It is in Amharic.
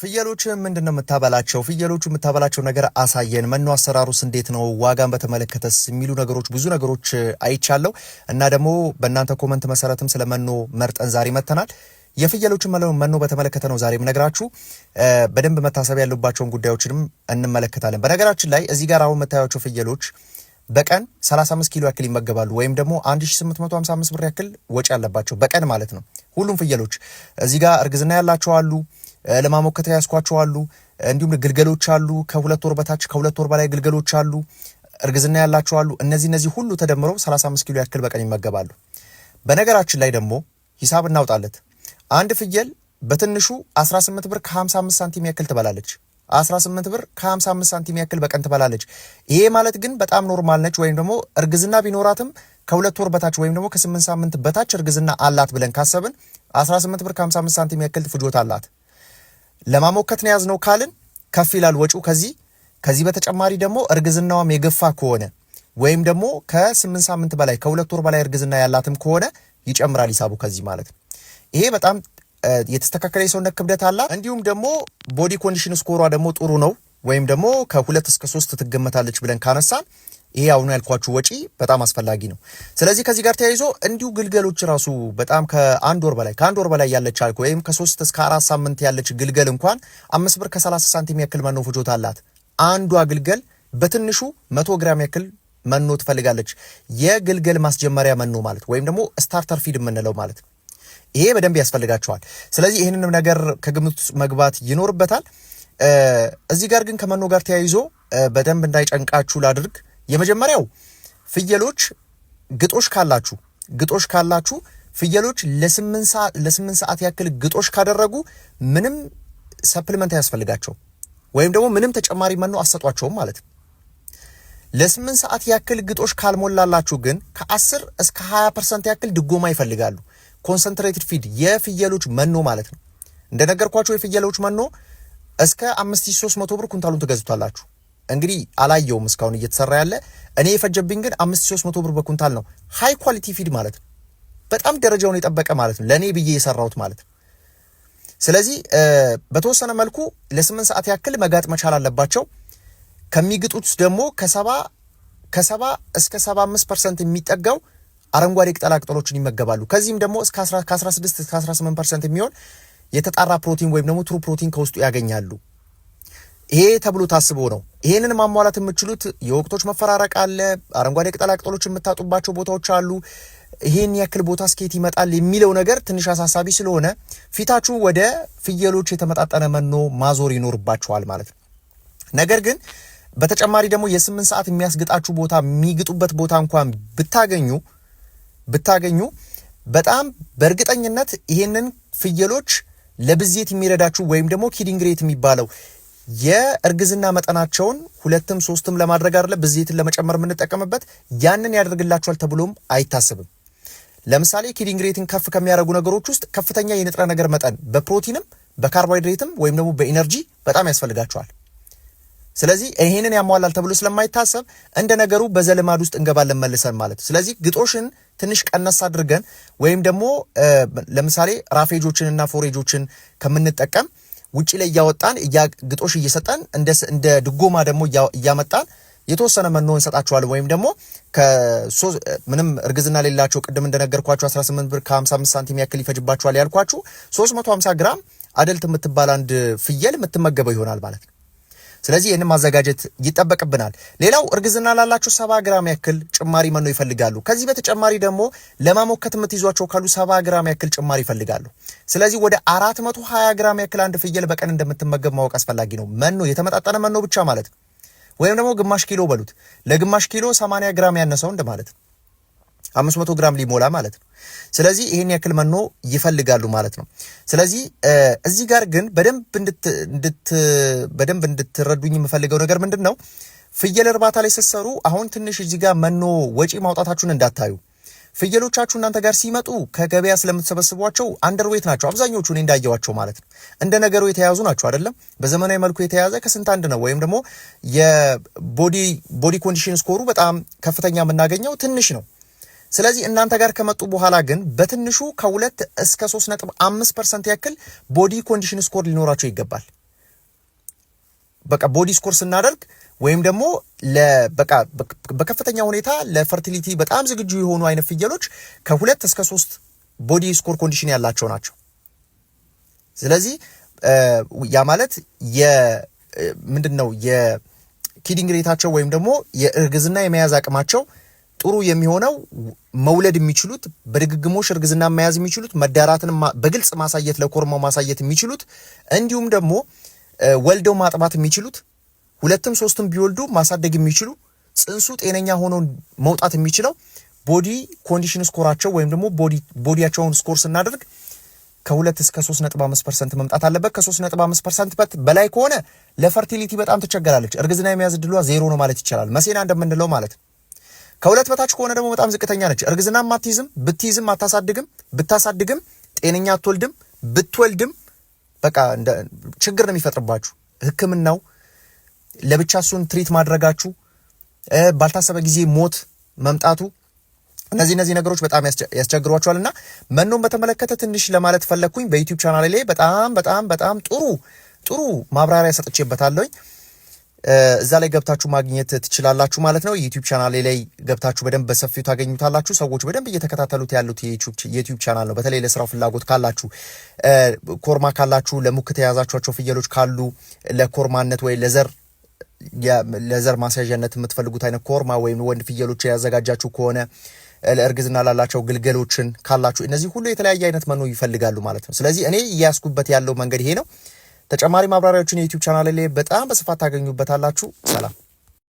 ፍየሎች ምንድነው የምታበላቸው? ፍየሎቹ የምታበላቸው ነገር አሳየን። መኖ አሰራሩስ እንዴት ነው? ዋጋን በተመለከተስ የሚሉ ነገሮች ብዙ ነገሮች አይቻለሁ እና ደግሞ በእናንተ ኮመንት መሰረትም ስለ መኖ መርጠን ዛሬ መተናል። የፍየሎችን መኖ በተመለከተ ነው ዛሬ የምነግራችሁ። በደንብ መታሰብ ያለባቸውን ጉዳዮችንም እንመለከታለን። በነገራችን ላይ እዚህ ጋር አሁን የምታዩቸው ፍየሎች በቀን 35 ኪሎ ያክል ይመገባሉ ወይም ደግሞ 1855 ብር ያክል ወጪ ያለባቸው በቀን ማለት ነው። ሁሉም ፍየሎች እዚህ ጋር እርግዝና ያላቸው አሉ፣ ለማሞከት ያስኳቸው አሉ፣ እንዲሁም ግልገሎች አሉ፣ ከሁለት ወር በታች ከሁለት ወር በላይ ግልገሎች አሉ፣ እርግዝና ያላቸው አሉ። እነዚህ ሁሉ ተደምረው 35 ኪሎ ያክል በቀን ይመገባሉ። በነገራችን ላይ ደግሞ ሂሳብ እናውጣለት። አንድ ፍየል በትንሹ 18 ብር ከ55 ሳንቲም ያክል ትበላለች። 18 ብር ከ55 ሳንቲም ያክል በቀን ትበላለች። ይሄ ማለት ግን በጣም ኖርማል ነች። ወይም ደግሞ እርግዝና ቢኖራትም ከሁለት ወር በታች ወይም ደግሞ ከ8 ሳምንት በታች እርግዝና አላት ብለን ካሰብን 18 ብር ከ55 ሳንቲም ያክል ፍጆታ አላት። ለማሞከት ነው ያዝነው ካልን ከፍ ይላል ወጪው። ከዚህ በተጨማሪ ደግሞ እርግዝናዋም የገፋ ከሆነ ወይም ደግሞ ከ8 ሳምንት በላይ ከሁለት ወር በላይ እርግዝና ያላትም ከሆነ ይጨምራል ሂሳቡ ከዚህ ማለት ነው። ይሄ በጣም የተስተካከለ የሰውነት ክብደት አላት። እንዲሁም ደግሞ ቦዲ ኮንዲሽን ስኮሯ ደግሞ ጥሩ ነው ወይም ደግሞ ከ2 እስከ 3 ትገመታለች ብለን ካነሳን ይሄ አሁን ያልኳችሁ ወጪ በጣም አስፈላጊ ነው። ስለዚህ ከዚህ ጋር ተያይዞ እንዲሁ ግልገሎች ራሱ በጣም ከአንድ ወር በላይ ያለች አልኩ ወይም ከ3 እስከ 4 ሳምንት ያለች ግልገል እንኳን 5 ብር ከ30 ሳንቲም ያክል መኖ ፍጆታ አላት። አንዷ ግልገል በትንሹ 100 ግራም ያክል መኖ ትፈልጋለች። የግልገል ማስጀመሪያ መኖ ማለት ወይም ደግሞ ስታርተር ፊድ የምንለው ማለት ነው። ይሄ በደንብ ያስፈልጋቸዋል። ስለዚህ ይህንንም ነገር ከግምት ውስጥ መግባት ይኖርበታል። እዚህ ጋር ግን ከመኖ ጋር ተያይዞ በደንብ እንዳይጨንቃችሁ ላድርግ። የመጀመሪያው ፍየሎች ግጦሽ ካላችሁ ፍየሎች ለ8 ሰዓት ያክል ግጦሽ ካደረጉ ምንም ሰፕሊመንት አያስፈልጋቸው ወይም ደግሞ ምንም ተጨማሪ መኖ አሰጧቸውም ማለት ነው። ለ8 ሰዓት ያክል ግጦሽ ካልሞላላችሁ ግን ከ10 እስከ 20% ያክል ድጎማ ይፈልጋሉ። ኮንሰንትሬትድ ፊድ የፍየሎች መኖ ማለት ነው። እንደነገርኳችሁ የፍየሎች መኖ እስከ 5300 ብር ኩንታሉን ትገዙታላችሁ። እንግዲህ አላየውም እስካሁን እየተሰራ ያለ እኔ የፈጀብኝ ግን 5300 ብር በኩንታል ነው። ሃይ ኳሊቲ ፊድ ማለት ነው። በጣም ደረጃውን የጠበቀ ማለት ነው። ለኔ ብዬ የሰራሁት ማለት ነው። ስለዚህ በተወሰነ መልኩ ለ8 ሰዓት ያክል መጋጥ መቻል አለባቸው። ከሚግጡት ደግሞ ከ70 እስከ 75% የሚጠጋው አረንጓዴ ቅጠላ ቅጠሎችን ይመገባሉ። ከዚህም ደግሞ እስከ 16 እስከ 18% የሚሆን የተጣራ ፕሮቲን ወይም ደግሞ ትሩ ፕሮቲን ከውስጡ ያገኛሉ። ይሄ ተብሎ ታስቦ ነው። ይሄንን ማሟላት የምትችሉት የወቅቶች መፈራረቅ አለ፣ አረንጓዴ ቅጠላ ቅጠሎች የምታጡባቸው ቦታዎች አሉ። ይሄን ያክል ቦታ ስኬት ይመጣል የሚለው ነገር ትንሽ አሳሳቢ ስለሆነ ፊታችሁ ወደ ፍየሎች የተመጣጠነ መኖ ማዞር ይኖርባችኋል ማለት ነው። ነገር ግን በተጨማሪ ደግሞ የ8 ሰዓት የሚያስግጣችሁ ቦታ የሚግጡበት ቦታ እንኳን ብታገኙ በጣም በእርግጠኝነት ይሄንን ፍየሎች ለብዜት የሚረዳችሁ ወይም ደግሞ ኪዲንግ ሬት የሚባለው የእርግዝና መጠናቸውን 2ም 3ም ለማድረግ አይደለ ብዜትን ለመጨመር የምንጠቀምበት ያንን ያደርግላችኋል ተብሎም አይታሰብም። ለምሳሌ ኪዲንግ ሬትን ከፍ ከሚያደርጉ ነገሮች ውስጥ ከፍተኛ የንጥረ ነገር መጠን በፕሮቲንም በካርቦሃይድሬትም ወይም ደግሞ በኢነርጂ በጣም ያስፈልጋቸዋል። ስለዚህ ይሄንን ያሟላል ተብሎ ስለማይታሰብ እንደ ነገሩ በዘልማድ ውስጥ እንገባለን መልሰን ማለት። ስለዚህ ግጦሽን ትንሽ ቀነስ አድርገን ወይም ደግሞ ለምሳሌ ራፌጆችንና ፎሬጆችን ከምንጠቀም ውጪ ላይ እያወጣን ግጦሽ እየሰጠን እንደ ድጎማ ደግሞ እያመጣን የተወሰነ መኖ እንሰጣቸዋለን። ወይም ደግሞ ምንም እርግዝና ሌላቸው ቅድም እንደነገርኳችሁ 18 ብር ከ55 ሳንቲም ያክል ይፈጅባቸዋል ያልኳችሁ 350 ግራም አደልት የምትባል አንድ ፍየል የምትመገበው ይሆናል ማለት ነው። ስለዚህ ይህንን ማዘጋጀት ይጠበቅብናል። ሌላው እርግዝና ላላችሁ 70 ግራም ያክል ጭማሪ መኖ ይፈልጋሉ። ከዚህ በተጨማሪ ደግሞ ለማሞከት የምትይዟቸው ካሉ 70 ግራም ያክል ጭማሪ ይፈልጋሉ። ስለዚህ ወደ 420 ግራም ያክል አንድ ፍየል በቀን እንደምትመገብ ማወቅ አስፈላጊ ነው። መኖ የተመጣጠነ መኖ ብቻ ማለት ነው። ወይም ደግሞ ግማሽ ኪሎ በሉት። ለግማሽ ኪሎ 80 ግራም ያነሰው እንደማለት ነው። 500 ግራም ሊሞላ ማለት ነው። ስለዚህ ይሄን ያክል መኖ ይፈልጋሉ ማለት ነው። ስለዚህ እዚህ ጋር ግን በደንብ እንድትረዱኝ የምፈልገው ነገር ምንድነው? ፍየል እርባታ ላይ ስትሰሩ አሁን ትንሽ እዚህ ጋር መኖ ወጪ ማውጣታችሁን እንዳታዩ። ፍየሎቻችሁ እናንተ ጋር ሲመጡ ከገበያ ስለምትሰበስቧቸው አንደርዌት ናቸው አብዛኞቹ፣ እኔ እንዳየዋቸው ማለት ነው። እንደ ነገሩ የተያዙ ናቸው አይደለም። በዘመናዊ መልኩ የተያዘ ከስንት አንድ ነው። ወይም ደግሞ የቦዲ ኮንዲሽን ስኮሩ በጣም ከፍተኛ የምናገኘው ትንሽ ነው። ስለዚህ እናንተ ጋር ከመጡ በኋላ ግን በትንሹ ከ2 እስከ 3.5% ያክል ቦዲ ኮንዲሽን ስኮር ሊኖራቸው ይገባል። በቃ ቦዲ ስኮር ስናደርግ ወይም ደግሞ በቃ በከፍተኛ ሁኔታ ለፈርቲሊቲ በጣም ዝግጁ የሆኑ አይነት ፍየሎች ከ2 እስከ 3 ቦዲ ስኮር ኮንዲሽን ያላቸው ናቸው። ስለዚህ ያ ማለት ምንድነው የኪዲንግ ሬታቸው ወይም ደግሞ የእርግዝና የመያዝ አቅማቸው ጥሩ የሚሆነው መውለድ የሚችሉት በድግግሞሽ እርግዝና መያዝ የሚችሉት መዳራትን በግልጽ ማሳየት ለኮርማው ማሳየት የሚችሉት እንዲሁም ደግሞ ወልደው ማጥባት የሚችሉት 2ም 3ም ቢወልዱ ማሳደግ የሚችሉ ጽንሱ ጤነኛ ሆኖ መውጣት የሚችለው ቦዲ ኮንዲሽን ስኮራቸው ወይም ደግሞ ቦዲያቸውን ስኮር ስናደርግ ከ2 እስከ 3.5% መምጣት አለበት። ከ3.5% በላይ ከሆነ ለፈርቲሊቲ በጣም ትቸገራለች። እርግዝና የመያዝ ዕድሏ 0 ነው ማለት ይቻላል። መሴና እንደምንለው ማለት ነው። ከ2 በታች ከሆነ ደግሞ በጣም ዝቅተኛ ነች። እርግዝና ማትይዝም፣ ብትይዝም አታሳድግም፣ ብታሳድግም ጤነኛ አትወልድም፣ ብትወልድም በቃ ችግር ነው የሚፈጥርባችሁ። ሕክምናው ለብቻ እሱን ትሪት ማድረጋችሁ ባልታሰበ ጊዜ ሞት መምጣቱ እነዚህ ነገሮች በጣም ያስቸግሯቸዋልና መኖን በተመለከተ ትንሽ ለማለት ፈለኩኝ። በዩቲዩብ ቻናሌ ላይ በጣም ጥሩ ማብራሪያ ሰጥቼበታለሁኝ። እዛ ላይ ገብታችሁ ማግኘት ትችላላችሁ ማለት ነው። ዩቲዩብ ቻናሌ ላይ ገብታችሁ በደንብ በሰፊው ታገኙታላችሁ። ሰዎች በደንብ እየተከታተሉት ያሉት የዩቲዩብ ቻናል ነው። በተለይ ለስራው ፍላጎት ካላችሁ፣ ኮርማ ካላችሁ፣ ለሙክት የያዛችኋቸው ፍየሎች ካሉ ለኮርማነት ወይ ለዘር ማስያዣነት የምትፈልጉት አይነት ኮርማ ወይም ወንድ ፍየሎች ያዘጋጃችሁ ከሆነ ለእርግዝና ላላቸው ግልገሎችን ካላችሁ እነዚህ ሁሉ የተለያየ አይነት መኖ ይፈልጋሉ ማለት ነው። ስለዚህ እኔ እያስኩበት ያለው መንገድ ይሄ ነው። ተጨማሪ ማብራሪያዎችን የዩቲዩብ ቻናል ላይ በጣም በስፋት ታገኙበታላችሁ። ሰላም።